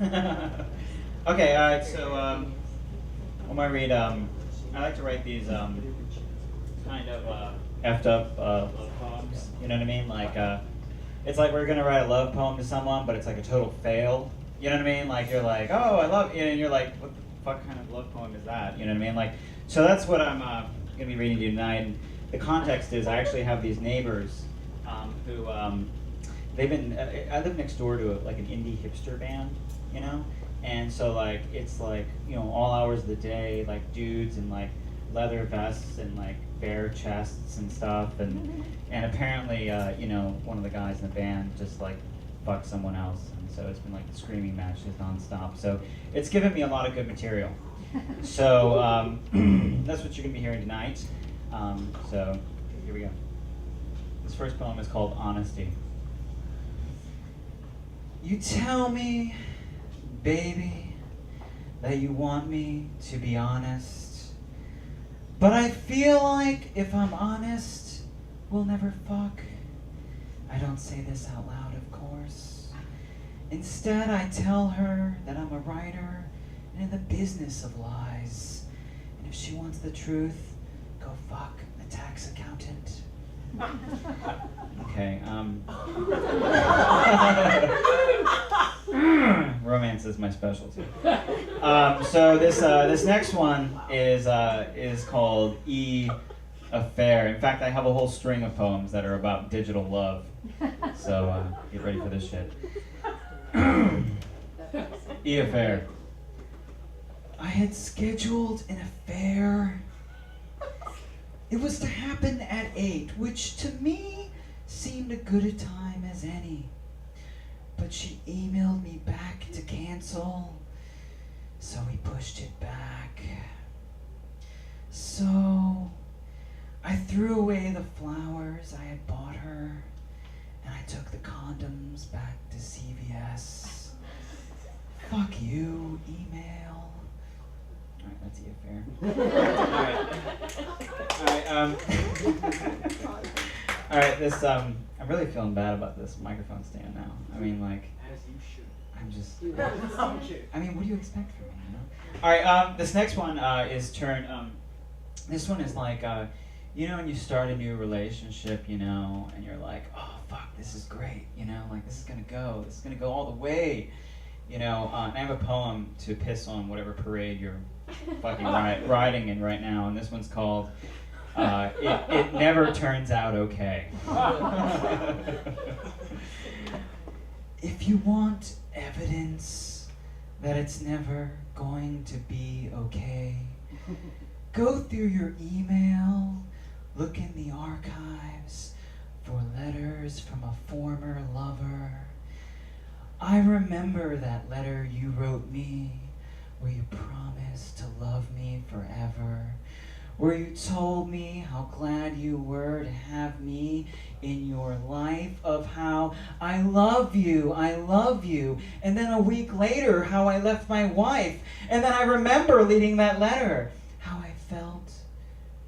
Okay, alright, so when I read, I like to write these kind of effed up love poems, you know what I mean? Like, it's like we're gonna write a love poem to someone, but it's like a total fail, you know what I mean? Like, you're like, oh, I love you, and you're like, what the fuck kind of love poem is that, you know what I mean? Like, so that's what I'm gonna be reading to you tonight, and the context is I actually have these neighbors who, they've been, I live next door to like an indie hipster band, you know? And so like, it's like, you know, all hours of the day, like dudes in like leather vests and like bare chests and stuff. And apparently, you know, one of the guys in the band just like fucked someone else. And so it's been like the screaming matches nonstop. So it's given me a lot of good material. So that's what you're gonna be hearing tonight. So here we go. This first poem is called Honesty. You tell me, baby, that you want me to be honest, but I feel like if I'm honest, we'll never fuck. I don't say this out loud, of course. Instead, I tell her that I'm a writer and in the business of lies. And if she wants the truth, go fuck a tax accountant. Okay, romance is my specialty. So this next one is called E-Affair. In fact, I have a whole string of poems that are about digital love. So get ready for this shit. E-Affair. I had scheduled an affair. It was to happen at 8, which to me seemed a good a time as any. But she emailed me back to cancel, so we pushed it back. So I threw away the flowers I had bought her, and I took the condoms back to CVS. Fuck you, email. Alright, that's E-Affair. Alright, this, I'm really feeling bad about this microphone stand now. I mean, like, As you should. I'm just, I mean, what do you expect from me, you know? Alright, this next one is this one is like, you know, when you start a new relationship, you know, and you're like, oh, fuck, this is great, you know, like, this is gonna go all the way, you know, and I have a poem to piss on whatever parade you're fucking riding in right now, and this one's called It Never Turns Out Okay. If you want evidence that it's never going to be okay, go through your email, look in the archives for letters from a former lover. I remember that letter you wrote me, where you promised to love me forever, where you told me how glad you were to have me in your life, of how I love you, and then a week later how I left my wife, and then I remember reading that letter, how I felt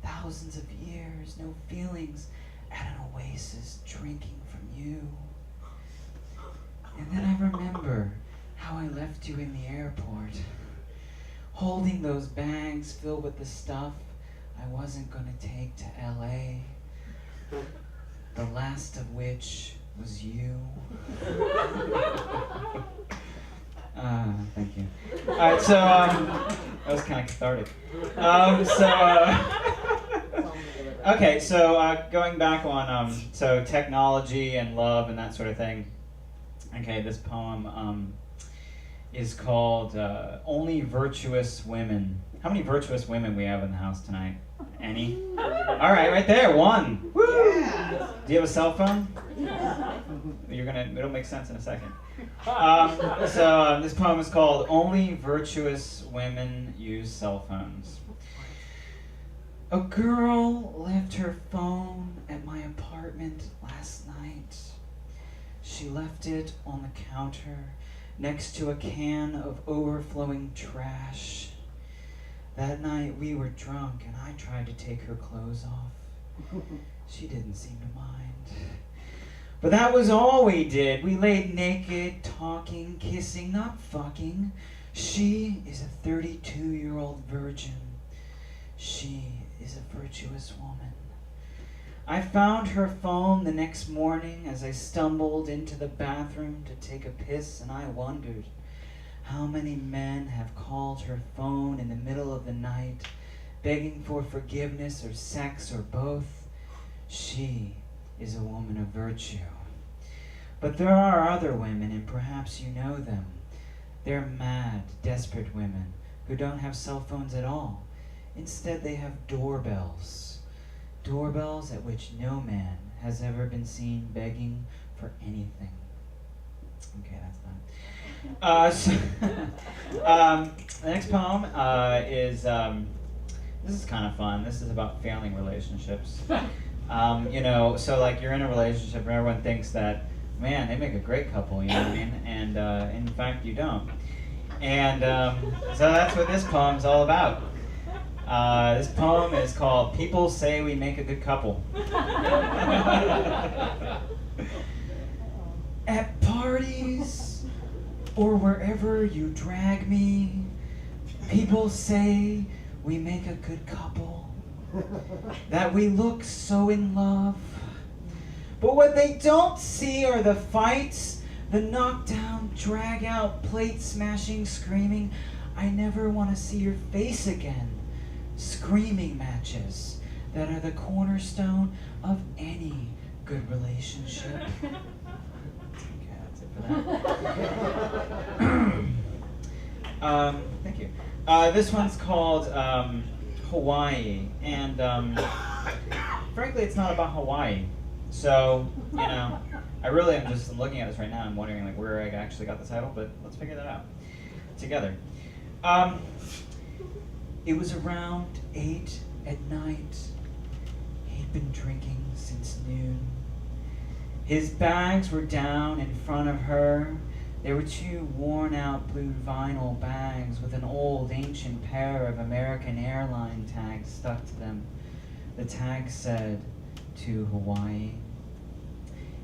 thousands of years, no feelings, at an oasis drinking from you. And then I remember how I left you in the airport, holding those bags filled with the stuff I wasn't going to take to LA, the last of which was you. Thank you. Alright, so, that was kind of cathartic. Okay, so going back on, so technology and love and that sort of thing. Okay, this poem is called Only Virtuous Women. How many virtuous women we have in the house tonight? Any? All right, right there, one. Woo! Yeah. Do you have a cell phone? It'll make sense in a second. So this poem is called Only Virtuous Women Use Cell Phones. A girl left her phone at my apartment last night. She left it on the counter next to a can of overflowing trash. That night we were drunk and I tried to take her clothes off. She didn't seem to mind. But that was all we did. We laid naked, talking, kissing, not fucking. She is a 32-year-old virgin. She is a virtuous woman. I found her phone the next morning as I stumbled into the bathroom to take a piss, and I wondered how many men have called her phone in the middle of the night, begging for forgiveness or sex or both. She is a woman of virtue. But there are other women, and perhaps you know them. They're mad, desperate women who don't have cell phones at all. Instead, they have doorbells. Doorbells at which no man has ever been seen begging for anything. Okay, that's done. The next poem is, this is kind of fun. This is about failing relationships. So like you're in a relationship and everyone thinks that, man, they make a great couple, you know what I mean? And in fact, you don't. And so that's what this poem's all about. This poem is called People Say We Make a Good Couple. At parties or wherever you drag me, people say we make a good couple, that we look so in love. But what they don't see are the fights, the knockdown, drag-out, plate-smashing, screaming, I never want to see your face again. Screaming matches that are the cornerstone of any good relationship. Okay, that's it for that. Thank you. This one's called Hawaii, and frankly, it's not about Hawaii. So, I really am just looking at this right now and wondering like where I actually got the title, but let's figure that out together. It was around 8 at night. He'd been drinking since noon. His bags were down in front of her. There were 2 worn-out blue vinyl bags with an old, ancient pair of American airline tags stuck to them. The tag said, to Hawaii.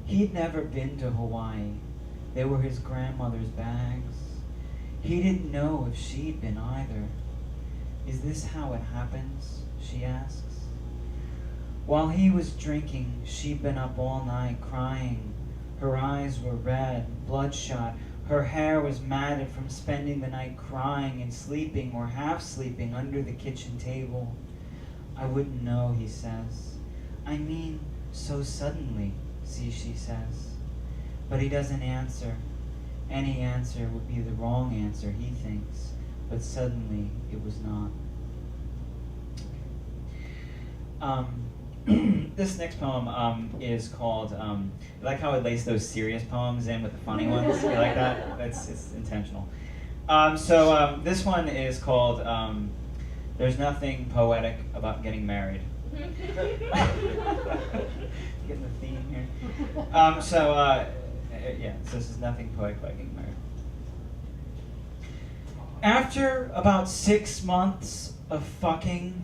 He'd never been to Hawaii. They were his grandmother's bags. He didn't know if she'd been either. Is this how it happens? She asks. While he was drinking, she'd been up all night crying. Her eyes were red, bloodshot. Her hair was matted from spending the night crying and sleeping or half sleeping under the kitchen table. I wouldn't know, he says. I mean, so suddenly, she says. But he doesn't answer. Any answer would be the wrong answer, he thinks. But suddenly, it was not. This next poem is called, you like how I lace those serious poems in with the funny ones? You like that? It's intentional. This one is called, There's Nothing Poetic About Getting Married. Getting the theme here. So this is Nothing Poetic About Getting Married. After about 6 months of fucking,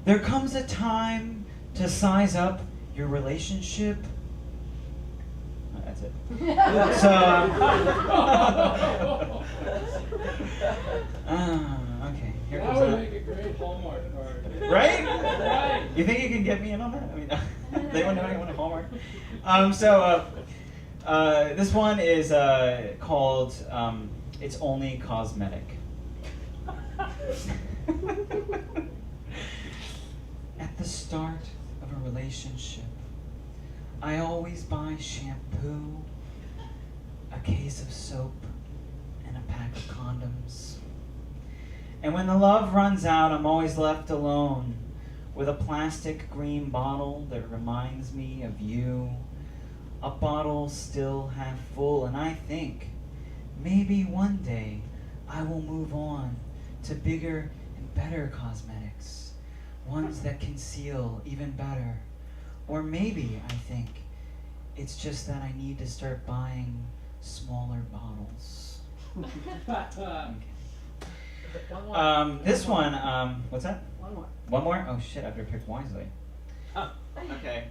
there comes a time to size up your relationship. Oh, that's it. Okay, here comes that. That would make a great Hallmark card. Right? Right. You think you can get me in on that? I mean, they want to know anyone at Hallmark. This one is called It's Only Cosmetic. At the start of a relationship, I always buy shampoo, a case of soap, and a pack of condoms. And when the love runs out, I'm always left alone with a plastic green bottle that reminds me of you, a bottle still half full, and I think maybe one day I will move on to bigger and better cosmetics, ones that conceal even better. Or maybe, I think, it's just that I need to start buying smaller bottles. Okay. This one, what's that? One more. One more? Oh shit, I better pick wisely. Oh. Okay.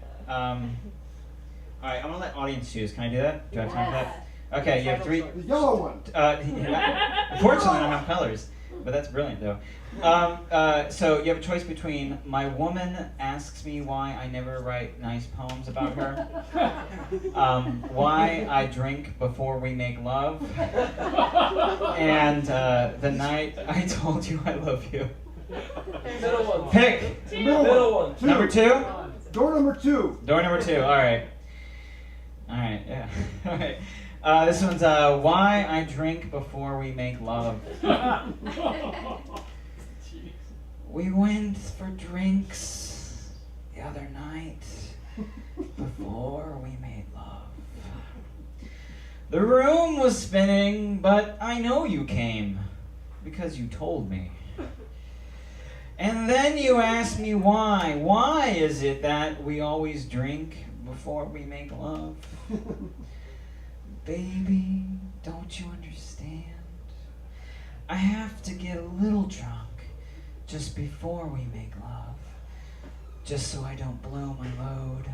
All right, I'm gonna let audience choose. Can I do that? Do I have time for that? Okay, you have three. The yellow one. Unfortunately, I don't have colors, but that's brilliant though. So you have a choice between my woman asks me why I never write nice poems about her, why I drink before we make love, and the night I told you I love you. Middle one. Pick. The middle Middle one. one. Two. Number 2? Door number 2. Door number 2, alright. Alright, yeah. Alright. This one's why I drink before we make love. We went for drinks the other night before we made love. The room was spinning, but I know you came because you told me. And then you asked me why. Why is it that we always drink before we make love? Baby, don't you understand? I have to get a little drunk just before we make love, just so I don't blow my load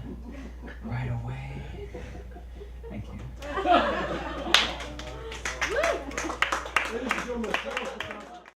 right away. Thank you. Ladies and gentlemen,